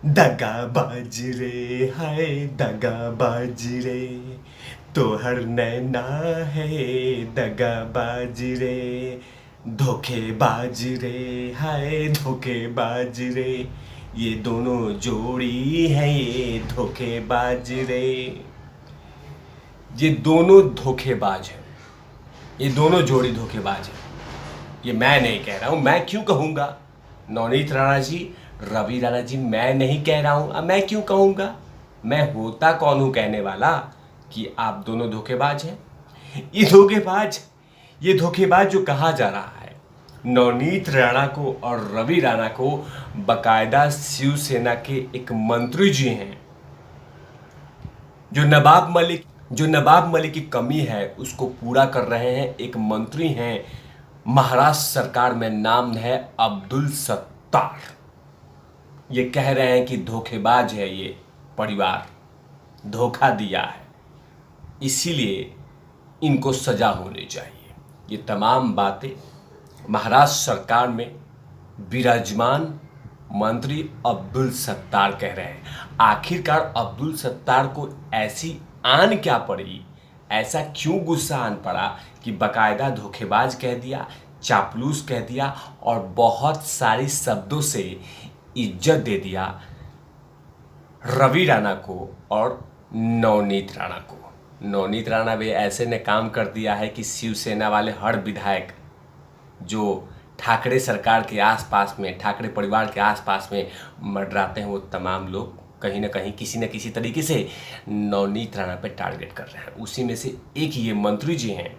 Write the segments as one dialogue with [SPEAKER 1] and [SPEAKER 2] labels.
[SPEAKER 1] दगाबाज रे हाय दगाबाज रे तोहर नैना है दगाबाज रे धोखेबाज रे हाय धोखेबाज रे ये दोनों जोड़ी है ये धोखेबाज रे। ये दोनों धोखेबाज हैं, ये दोनों जोड़ी धोखेबाज हैं। ये मैं नहीं कह रहा हूं, मैं क्यों कहूंगा? नवनीत राणा जी, रवि राणा जी, मैं नहीं कह रहा हूं। अब मैं क्यों कहूंगा? मैं होता कौन हूं कहने वाला कि आप दोनों धोखेबाज हैं। ये धोखेबाज जो कहा जा रहा है नवनीत राणा को और रवि राणा को, बकायदा शिवसेना के एक मंत्री जी हैं जो नवाब मलिक की कमी है उसको पूरा कर रहे हैं। एक मंत्री हैं महाराष्ट्र सरकार में, नाम है अब्दुल सत्तार। ये कह रहे हैं कि धोखेबाज है ये परिवार, धोखा दिया है, इसीलिए इनको सजा होनी चाहिए। ये तमाम बातें महाराष्ट्र सरकार में विराजमान मंत्री अब्दुल सत्तार कह रहे हैं। आखिरकार अब्दुल सत्तार को ऐसी आन क्या पड़ी, ऐसा क्यों गुस्सा आन पड़ा कि बकायदा धोखेबाज कह दिया, चापलूस कह दिया और बहुत सारी शब्दों से इज्जत दे दिया रवि राणा को और नवनीत राणा को। नवनीत राणा भी ऐसे ने काम कर दिया है कि शिवसेना वाले हर विधायक जो ठाकरे सरकार के आसपास में, ठाकरे परिवार के आसपास में मंडराते हैं, वो तमाम लोग कहीं ना कहीं किसी न किसी तरीके से नवनीत राणा पे टारगेट कर रहे हैं। उसी में से एक ये मंत्री जी हैं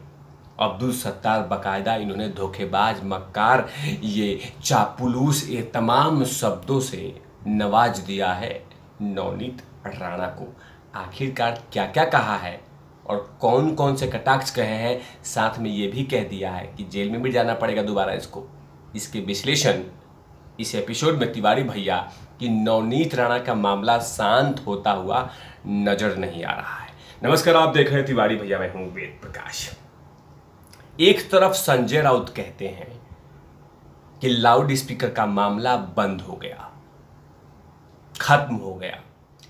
[SPEAKER 1] अब्दुल सत्तार, बकायदा इन्होंने धोखेबाज, मक्कार, ये चापलूस, ये तमाम शब्दों से नवाज दिया है नवनीत राणा को। आखिरकार क्या क्या कहा है और कौन कौन से कटाक्ष कहे हैं, साथ में ये भी कह दिया है कि जेल में भी जाना पड़ेगा दोबारा इसको। इसके विश्लेषण इस एपिसोड में तिवारी भैया कि नवनीत राणा का मामला शांत होता हुआ नजर नहीं आ रहा है। नमस्कार, आप देख रहे हैं तिवारी भैया, मैं हूं वेद प्रकाश। एक तरफ संजय राउत कहते हैं कि लाउड स्पीकर का मामला बंद हो गया, खत्म हो गया,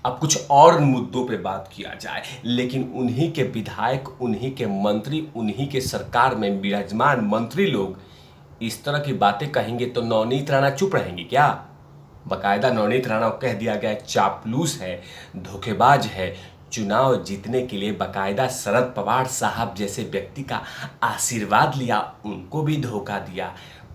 [SPEAKER 1] अब कुछ और मुद्दों पे बात किया जाए, लेकिन उन्हीं के विधायक, उन्हीं के मंत्री, उन्हीं के सरकार में विराजमान मंत्री लोग इस तरह की बातें कहेंगे तो नवनीत राणा चुप रहेंगे क्या? बकायदा नवनीत राणा को कह दिया गया चापलूस है, धोखेबाज है। चुनाव जीतने के लिए बकायदा शरद पवार साहब जैसे व्यक्ति का आशीर्वाद लिया, उनको भी धोखा दिया।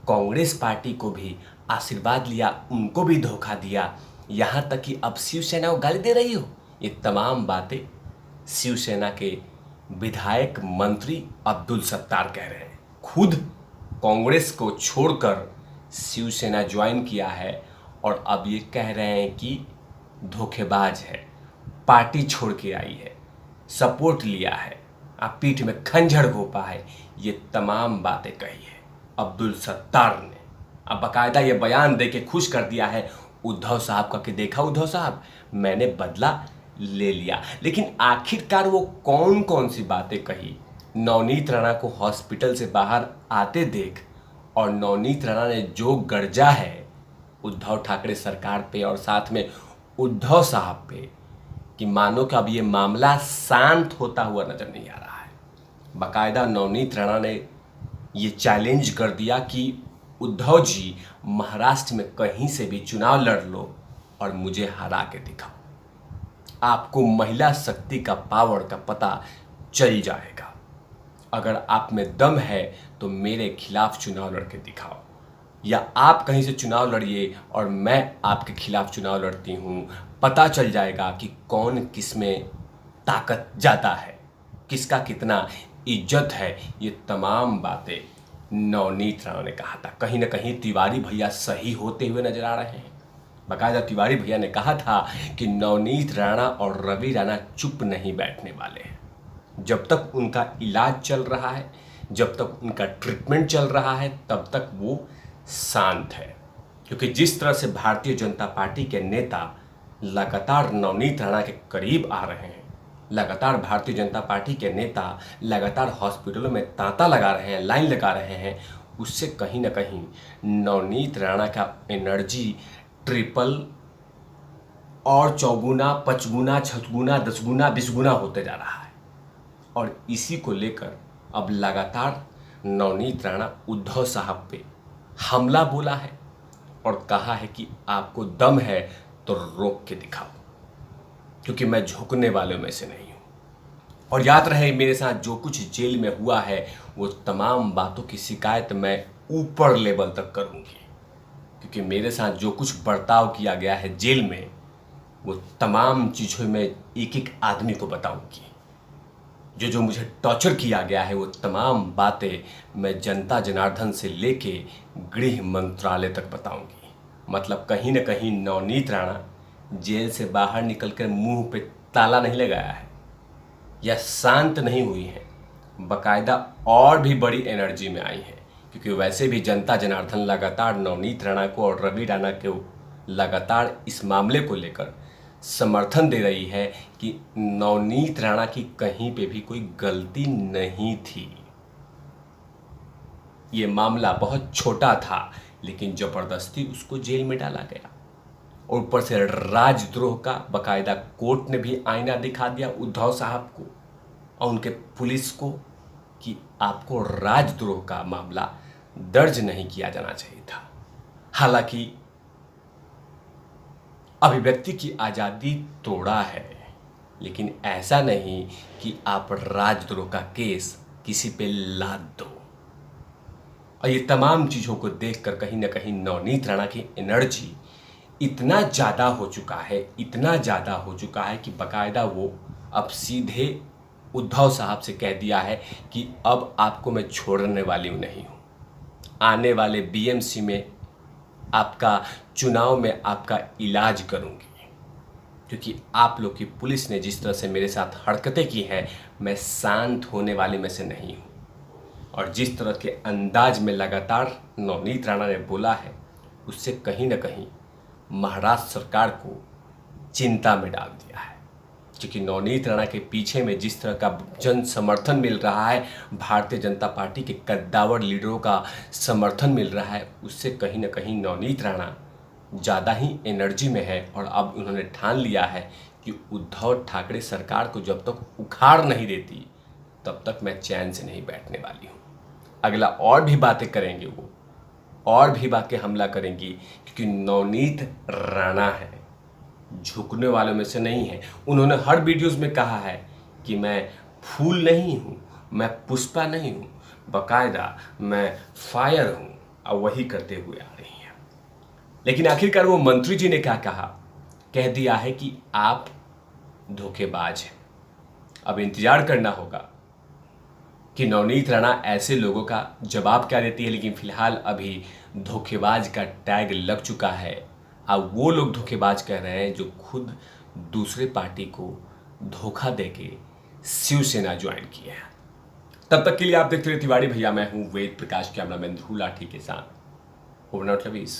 [SPEAKER 1] कांग्रेस पार्टी को भी आशीर्वाद लिया, उनको भी धोखा दिया। यहाँ तक कि अब शिवसेना को गाली दे रही हो। ये तमाम बातें शिवसेना के विधायक मंत्री अब्दुल सत्तार कह रहे हैं। खुद कांग्रेस को छोड़कर शिवसेना ज्वाइन किया है और अब ये कह रहे हैं कि धोखेबाज है, पार्टी छोड़ के आई है, सपोर्ट लिया है, अब पीठ में खंजर घोंपा है। ये तमाम बातें कही है अब्दुल सत्तार ने। अब बकायदा ये बयान दे के खुश कर दिया है उद्धव साहब का कि देखा उद्धव साहब, मैंने बदला ले लिया। लेकिन आखिरकार वो कौन कौन सी बातें कही? नवनीत राणा को हॉस्पिटल से बाहर आते देख और नवनीत राणा ने जो गर्जा है उद्धव ठाकरे सरकार पे और साथ में उद्धव साहब पे कि मानो कि अब ये मामला शांत होता हुआ नजर नहीं आ रहा है। बकायदा नवनीत राणा ने ये चैलेंज कर दिया कि उद्धव जी, महाराष्ट्र में कहीं से भी चुनाव लड़ लो और मुझे हरा के दिखाओ। आपको महिला शक्ति का पावर का पता चल जाएगा। अगर आप में दम है तो मेरे खिलाफ चुनाव लड़ के दिखाओ, या आप कहीं से चुनाव लड़िए और मैं आपके खिलाफ चुनाव लड़ती हूँ। पता चल जाएगा कि कौन किस में ताकत ज़्यादा है, किसका कितना इज्जत है। ये तमाम बातें नवनीत राणा ने कहा था। कहीं ना कहीं तिवारी भैया सही होते हुए नजर आ रहे हैं। बकायदा तिवारी भैया ने कहा था कि नवनीत राणा और रवि राणा चुप नहीं बैठने वाले हैं। जब तक उनका इलाज चल रहा है, जब तक उनका ट्रीटमेंट चल रहा है, तब तक वो शांत है। क्योंकि जिस तरह से भारतीय जनता पार्टी के नेता लगातार नवनीत राणा के करीब आ रहे हैं, लगातार भारतीय जनता पार्टी के नेता लगातार हॉस्पिटलों में तांता लगा रहे हैं, लाइन लगा रहे हैं, उससे कहीं ना कहीं नवनीत राणा का एनर्जी ट्रिपल और चौगुना, पचगुना, छठगुना, दसगुना, बीसगुना होते जा रहा है। और इसी को लेकर अब लगातार नवनीत राणा उद्धव साहब पे हमला बोला है और कहा है कि आपको दम है तो रोक के दिखाओ, क्योंकि मैं झुकने वालों में से नहीं हूं। और याद रहे, मेरे साथ जो कुछ जेल में हुआ है वो तमाम बातों की शिकायत मैं ऊपर लेवल तक करूंगी, क्योंकि मेरे साथ जो कुछ बर्ताव किया गया है जेल में वो तमाम चीज़ों में एक एक आदमी को बताऊंगी। जो मुझे टॉर्चर किया गया है वो तमाम बातें मैं जनता जनार्दन से लेके गृह मंत्रालय तक बताऊंगी। मतलब कहीं ना कहीं नवनीत राणा जेल से बाहर निकलकर मुंह पे ताला नहीं लगाया है या शांत नहीं हुई है, बाकायदा और भी बड़ी एनर्जी में आई है, क्योंकि वैसे भी जनता जनार्दन लगातार नवनीत राणा को और रवि राणा को लगातार इस मामले को लेकर समर्थन दे रही है कि नवनीत राणा की कहीं पे भी कोई गलती नहीं थी। ये मामला बहुत छोटा था, लेकिन जबरदस्ती उसको जेल में डाला गया और ऊपर से राजद्रोह का बाकायदा कोर्ट ने भी आईना दिखा दिया उद्धव साहब को और उनके पुलिस को कि आपको राजद्रोह का मामला दर्ज नहीं किया जाना चाहिए था। हालांकि अभिव्यक्ति की आज़ादी तोड़ा है, लेकिन ऐसा नहीं कि आप राजद्रोह का केस किसी पे लाद दो। और ये तमाम चीज़ों को देखकर कहीं ना कहीं नवनीत राणा की एनर्जी इतना ज़्यादा हो चुका है, इतना ज़्यादा हो चुका है कि बाकायदा वो अब सीधे उद्धव साहब से कह दिया है कि अब आपको मैं छोड़ने वाली हूँ नहीं हूँ। आने वाले बीएमसी में आपका चुनाव में आपका इलाज करूंगी, क्योंकि आप लोग की पुलिस ने जिस तरह से मेरे साथ हरकतें की हैं, मैं शांत होने वाले में से नहीं हूं। और जिस तरह के अंदाज में लगातार नवनीत राणा ने बोला है, उससे कहीं ना कहीं महाराष्ट्र सरकार को चिंता में डाल दिया है, क्योंकि नवनीत राणा के पीछे में जिस तरह का जन समर्थन मिल रहा है, भारतीय जनता पार्टी के कद्दावर लीडरों का समर्थन मिल रहा है, उससे कहीं ना कहीं नवनीत राणा ज़्यादा ही एनर्जी में है। और अब उन्होंने ठान लिया है कि उद्धव ठाकरे सरकार को जब तक उखाड़ नहीं देती तब तक मैं चैन से नहीं बैठने वाली हूँ। अगला और भी बातें करेंगे, वो और भी बातें हमला करेंगी, क्योंकि नवनीत राणा है, झुकने वालों में से नहीं है। उन्होंने हर वीडियोस में कहा है कि मैं फूल नहीं हूँ, मैं पुष्पा नहीं हूँ, बाकायदा मैं फायर हूँ, और वही करते हुए आ रही हैं। लेकिन आखिरकार वो मंत्री जी ने क्या कहा, कह दिया है कि आप धोखेबाज हैं। अब इंतजार करना होगा कि नवनीत राणा ऐसे लोगों का जवाब क्या देती है, लेकिन फिलहाल अभी धोखेबाज का टैग लग चुका है। अब वो लोग धोखेबाज कह रहे हैं जो खुद दूसरे पार्टी को धोखा देके शिवसेना ज्वाइन किया है। तब तक के लिए आप देखते रहिए तिवारी भैया, मैं हूं वेद प्रकाश, कैमरामैन ध्रुव लाठी के साथ। Over out lovies.